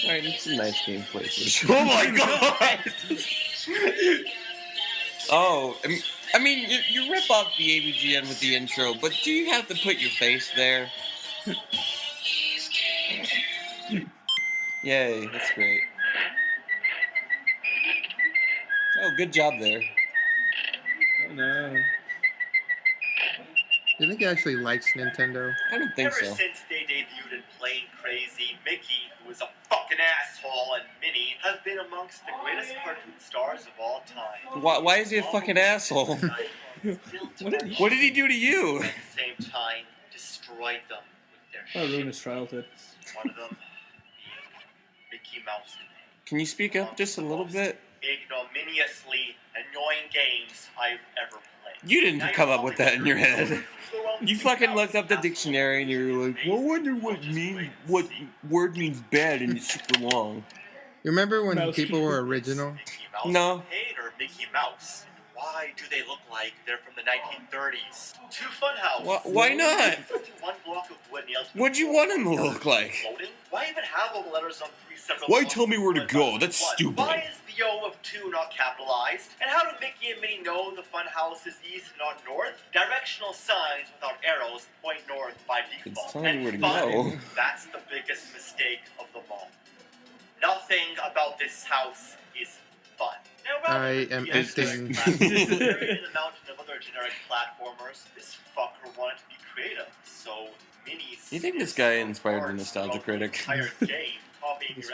Alright, it's a nice gameplay. Oh my god! Oh, I mean, you rip off the AVGN with the intro, but do you have to put your face there? Yay, that's great. Oh, good job there. Oh no. Do you think he actually likes Nintendo? I don't think Ever so. since they debuted in Plain Crazy, Mickey, who is a fucking asshole, and Minnie have been amongst the greatest cartoon stars of all time. Why is he a fucking asshole? What did he do to you? At the same time, destroyed them with their I'll ruin shit. his childhood. One of them being Mickey Mouse. Can you speak up just a little bit? Ignominiously annoying games I've ever played. You didn't come up with that in your head. You fucking looked up the dictionary and you were like, well, I wonder what word means bad and it's super long. You remember when Mouse people were keyboard. original? Mickey Mouse No. Arcade or Mickey Mouse? Why do they look like they're from the 1930s? Two Funhouse. Why not? One block of wood nails. What'd you want him to look like? Floating? Why even have all the letters on three separate Why blocks tell me of where to wood go? on That's one? stupid. Why is the O of 2 not capitalized? And how do Mickey and Minnie know the Funhouse is east and not north? Directional signs without arrows point north by default. It's telling you where to fun, go. That's the biggest mistake of them all. Nothing about this house is fun. Now, rather I than am be eating. buried in a mountain of other generic platformers, this fucker wanted to be creative. So, Minnie's. You think this guy inspired the Nostalgia Critic?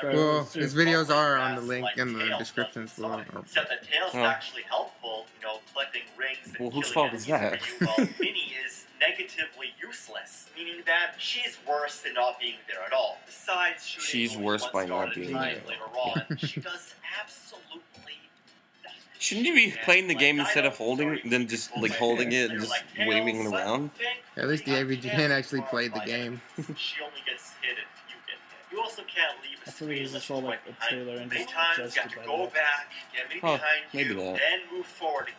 Well, his videos are on the link in the descriptions below. Except that Tails is Oh. actually helpful, collecting rings and Well, whose killing fault is enemies that? for you, while Minnie is negatively useless, meaning that she's worse than not being there at all. Besides shooting She's only worse one by star not at a being time there. later on, she does absolutely nothing. Shouldn't you be playing the game instead of holding holding it and just waving it around? At least the AVGN actually played the game. She only gets hit if you get hit. You also can't leave a I feel like screen it's all like a behind. trailer and Many just times you adjusted have to by go that. back, get me Oh, behind maybe you, that. then move forward again.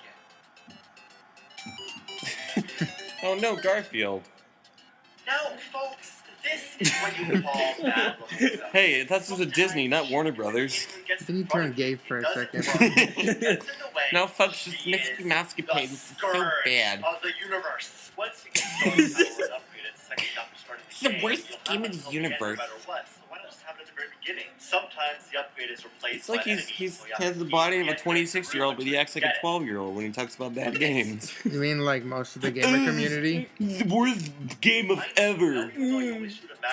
Oh no, Garfield. Now, folks, this is what you call bad looking stuff. Hey, this was a Disney, not Warner Brothers. Did he turn gay for a second? No, folks, this Mickey Mouse page is so bad. Of the universe. Once you get started, upgraded, second after starting It's the game, worst you'll game have in it the again no universe. matter what. So why not just have it at the very beginning? Sometimes the upgrade is replaced It's like by he enemies, so you have has to the keep body of a getting rid 26-year-old, but he acts like a get it. 12-year-old when he talks about bad games. You mean like most of the gamer community? The worst game of ever.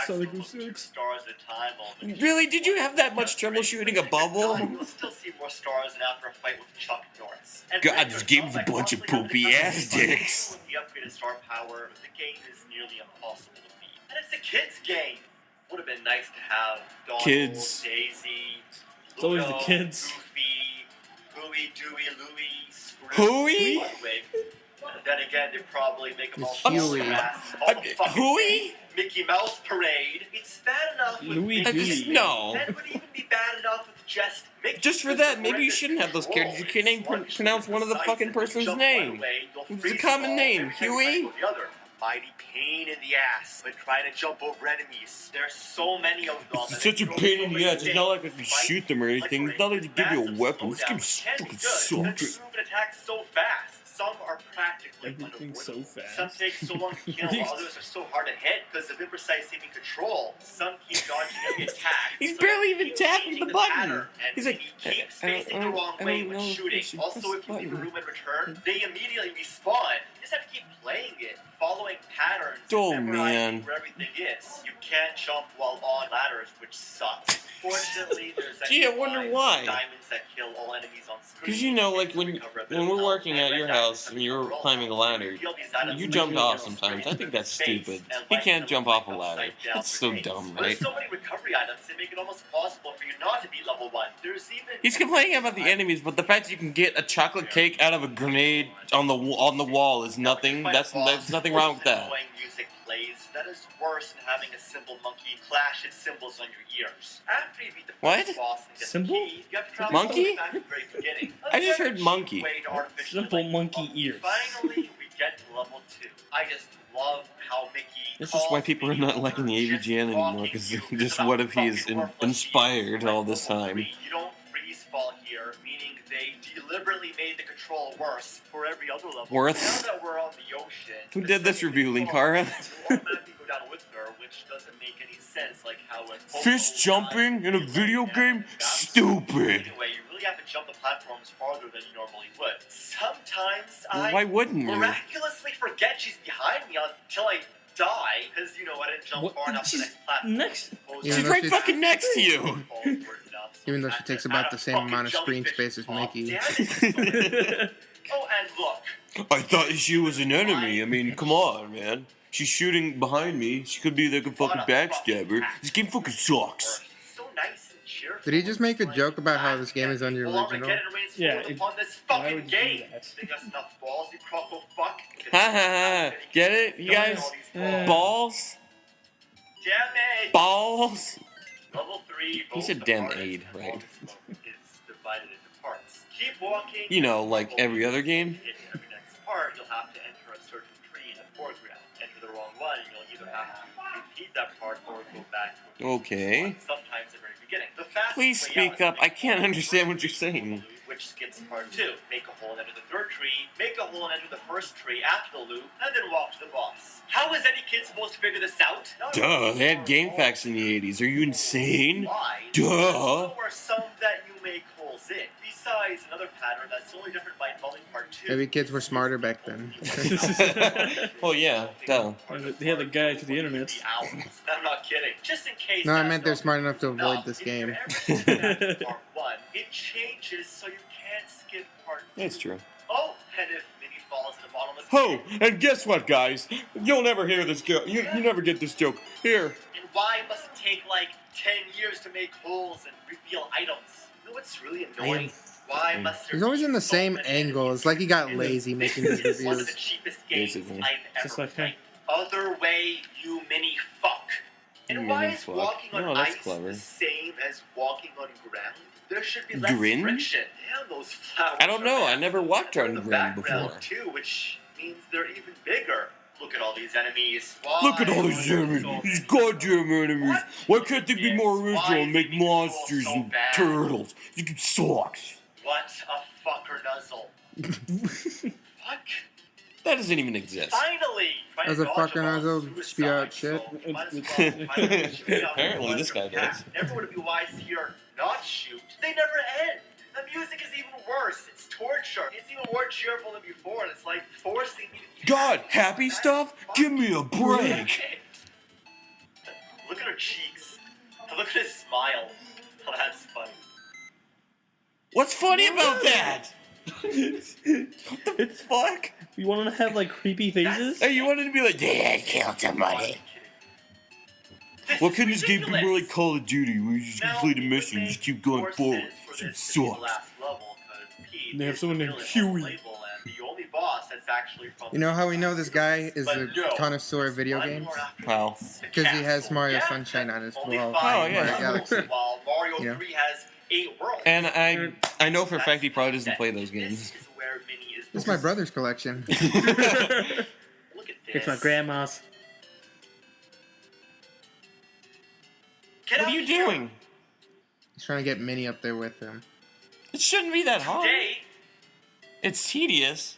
Sonic 06. Stars at a time on the Really? Did you have that much trouble shooting a bubble? You'll still see more stars than after a fight with Chuck Norris. And God, break this your game's thumb a bunch of by constantly poopy having to ass fight dicks. with the upgraded star power, the game is nearly impossible to beat. And it's a kid's game. Would have been nice to have Donald, Kids. Daisy, It's always the Ludo, kids. Goofy, Huey, Dewey, Louie, Scrooge, Hooey? Ludwig. And then again, they probably make them all It's Huey. all the fucking Hooey? Mickey Mouse Parade. It's bad enough with Louis Mickey. Goofy. No. That would even be bad enough with just Mickey. Just for that, maybe you shouldn't have those characters. You can't even pronounce one of the fucking person's name. It's a common name, Huey. Mighty pain in the ass when trying to jump over enemies. There's so many of them. It's such a pain in the ass. It's not like I can shoot them or anything. It's not like they give you a weapon. This game's stupid Some so attack so fast. Some are practically Everything's so unavoidable. fast. Some take so long to kill, while others are so hard to hit because of imprecise aiming control. Some keep dodging every attack. He's Some barely even keep tapping changing the button. pattern, and He's like, he keeps I don't- facing I the don't- wrong I way don't when know if I shooting. should Also, press if you leave a button. room in return, they immediately respawn. You just have to keep playing it, following patterns, Oh, and man. memorizing where everything is. You can't jump while on ladders, which sucks. Fortunately, there's Gee, I wonder extra why. lines, diamonds that kill all enemies on screen. Because you know, like when Recover a bit when of we're health, working and at red your diamonds house that and you're roll climbing a down. ladder, Kill these items you and jump make off them sometimes. I think that's space stupid. and He light can't them jump like off a ladder. upside-down That's so grenades. dumb, There's right? so many recovery items that make it almost impossible for you not to beat level 1. There's even He's complaining about the enemies, but the fact that you can get a chocolate cake out of a grenade on the wall is nothing. There's nothing wrong with that. Annoying music plays. That is worse than having a simple monkey clash its cymbals on your ears. After you beat the What? first boss and get Symbol? the key, you have to travel Monkey? back to the very beginning. I just A heard cheap monkey. way to artificially Simple make monkey monkey. ears. Finally, we get to level 2. I just love how Mickey. This is why people are not liking the AVGN anymore, because just what if he is inspired all this time? You don't freeze fall here, meaning they deliberately made the control worse for every other level. Worse? Now that we're on the ocean, Who did this review, Linkara? you automatically go down with her, which doesn't make any sense, like how a Fish jumping in a video game? Stupid! Anyway, you really have to jump the platforms farther than you normally would. Sometimes Well, why wouldn't you? miraculously forget she's behind me until I die, because, you know, I didn't jump What? far enough to the She's next platform. next. Yeah, She's no, right she's- fucking next to you! Even though she takes about the same amount of screen space as Mickey. Oh, and look. I thought she was an enemy. I mean, come on, man. She's shooting behind me. She could be like a fucking backstabber. This game fucking sucks. So nice and cheerful. Did he just make a joke about how this game is on the original? Yeah, Upon this why fucking would you do game. that? Think that's enough balls, you croco fuck? Ha ha ha. Get it? You guys? Balls? Damn it! Balls? Level 3. He said both damn the aid, hardest right? is divided into parts. Keep walking. You know, like every other game? In every next part, you'll have to enter a certain tree in the foreground. Enter the wrong one, you'll either have to repeat that part or go back to a Okay. one, sometimes the very beginning. The fastest Please way out speak is up. to I make can't a hole understand in what you're saying. which skips part 2. Make a hole and enter the third tree, make a hole and enter the first tree after the loop, and then walk to the boss. How is any kid supposed to figure this out? Duh, they had game facts in the 80s. Are you insane? Why? Duh. So are some that you make holes in. Besides, another pattern that's only different by involving part 2. Maybe kids were smarter back then. Well, yeah, duh. They had the guide to the internet. I'm not kidding. Just in case. No, I that's meant they're not smart enough to enough, avoid this if you're game. ever to that part 1, it changes so you can't skip part 2. That's true. Oh, and if Minnie falls in the bottomless Oh, pit, and guess what, guys? You'll never hear this joke. You never get this joke. Here. and why must it take like 10 years to make holes and reveal items? You know what's really annoying? Why must there He's always be in the so same many angle. It's like he got lazy making his This is one of the reviews. cheapest games Basically. I've Just ever like, played. Other way, you mini fuck. And why Mini is fuck. walking on No, that's ice clever. the same as walking on ground? There should be less Grin? friction. Damn, those flowers. I don't are know. I massive. never walked And on the ground background, before. too, which means they're even bigger. Look at all these enemies. Why Look at all these are there enemies. so These many? goddamn enemies. Why can't they be more original and make monsters and turtles? You can sucks. What a fucker nuzzle. Fuck. That doesn't even exist. Finally! As a fucker nuzzle, spew out shit. Apparently this guy does. Never would it be wise to hear not shoot. They never end. The music is even worse. It's torture. It's even more cheerful than before, and it's like forcing me to. God, happy stuff? Give me a break. Look at her cheeks. Look at his smile. Oh, that's funny. What's funny about that? What the fuck? You want to have like creepy faces? Hey, you wanted to be like, yeah, I killed somebody. Why couldn't this game be more like Call of Duty, where you just complete a mission and just keep going forward? It sucks. They have someone named Huey. You know how we know this guy is a connoisseur of video games? How? Because he has Mario Sunshine on his wall. Oh, yeah. Mario Galaxy. While Mario Yeah. 3 has 8 worlds. And I know for a fact he probably doesn't play those This games. is where Minnie is. This is my brother's collection. Look at this. It's my grandma's. Get What are out you here. doing? He's trying to get Minnie up there with him. It shouldn't be that hard. Today, It's tedious.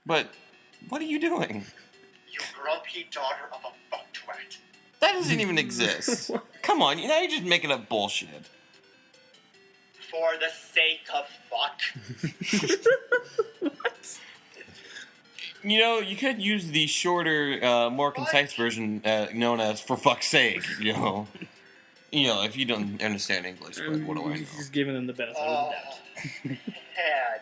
But what are you doing? you grumpy daughter of a fucktwat. That doesn't even exist. Come on, now you're just making up bullshit. For the sake of fuck. You know, you could use the shorter, more concise version known as "for fuck's sake." You know, if you don't understand English, but what do I know? He's giving them the benefit of Oh, the doubt. Dad.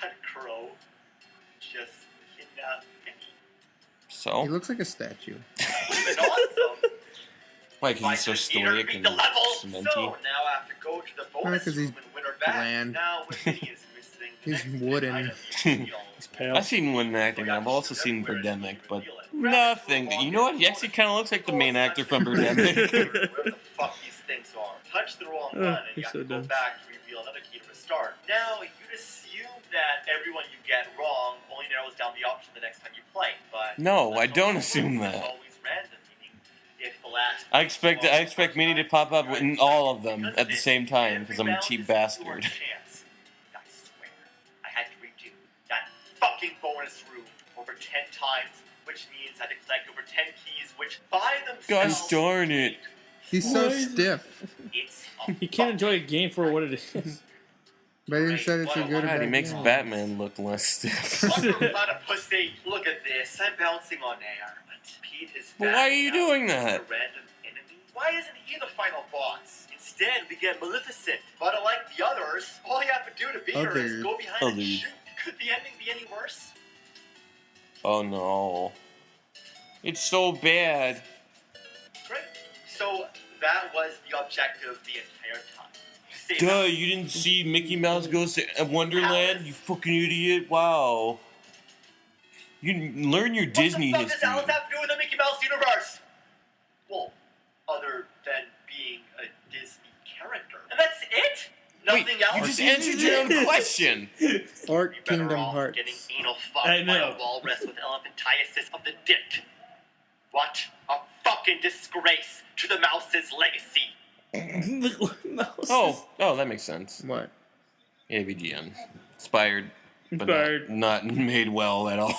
That crow just kidnapped Minnie. He So, looks like a statue. Would've been awesome. why? If Because I he's so could beat her, stoic beat and the level. cementy. So now I have to go to the bonus 'cause room he's and win her back. bland. Now when Minnie is missing, the He's next wooden. item feels He's pale. I've seen one acting. I've also seen Birdemic, but nothing. You know what? He actually kind of looks like the main actor from Birdemic. Where the fuck these things are. Touch the wrong one and you he's have so to go dumb. back to reveal another key to restart. Now, you'd assume that everyone you get wrong only narrows down the option the next time you play, but No, that's I don't always assume works. It's that. always random, meaning if the last I expect Minnie to pop up in all of them at the same time because I'm a every cheap round is your bastard. chance. I swear, I had to redo that fucking bonus room over 10 times, which means I had to collect over 10 keys, which by themselves. Gosh darn it. He's so Why is it- stiff. It's a You can't enjoy a game for what it is. But he said it's a good God, he about makes games. Batman look less stiff. Welcome, platypus. Look at this. I'm bouncing on air. But Pete is But back why are you now. doing He's that? a random enemy. Why isn't he the final boss? Instead, we get Maleficent. But unlike the others, all you have to do to beat her is Others. go behind and Others. shoot. Could the ending be any worse? Oh no. It's so bad. Great. So that was the objective the entire time. Save Duh, Alice. you didn't see Mickey Mouse Goes to Wonderland? You fucking idiot. Wow. You learn your Disney What the fuck history. does Alice have to do with the Mickey Mouse universe? Well, other than being a Disney character. And that's it? Wait, Nothing you else? just answered your own question. Or You're better Kingdom off Hearts. getting anal fucked I by know. a walrus with elephantiasis of the dick. What a fucking disgrace to the mouse's legacy. Oh, that makes sense. What? AVGN. Inspired, but Inspired. not made well at all.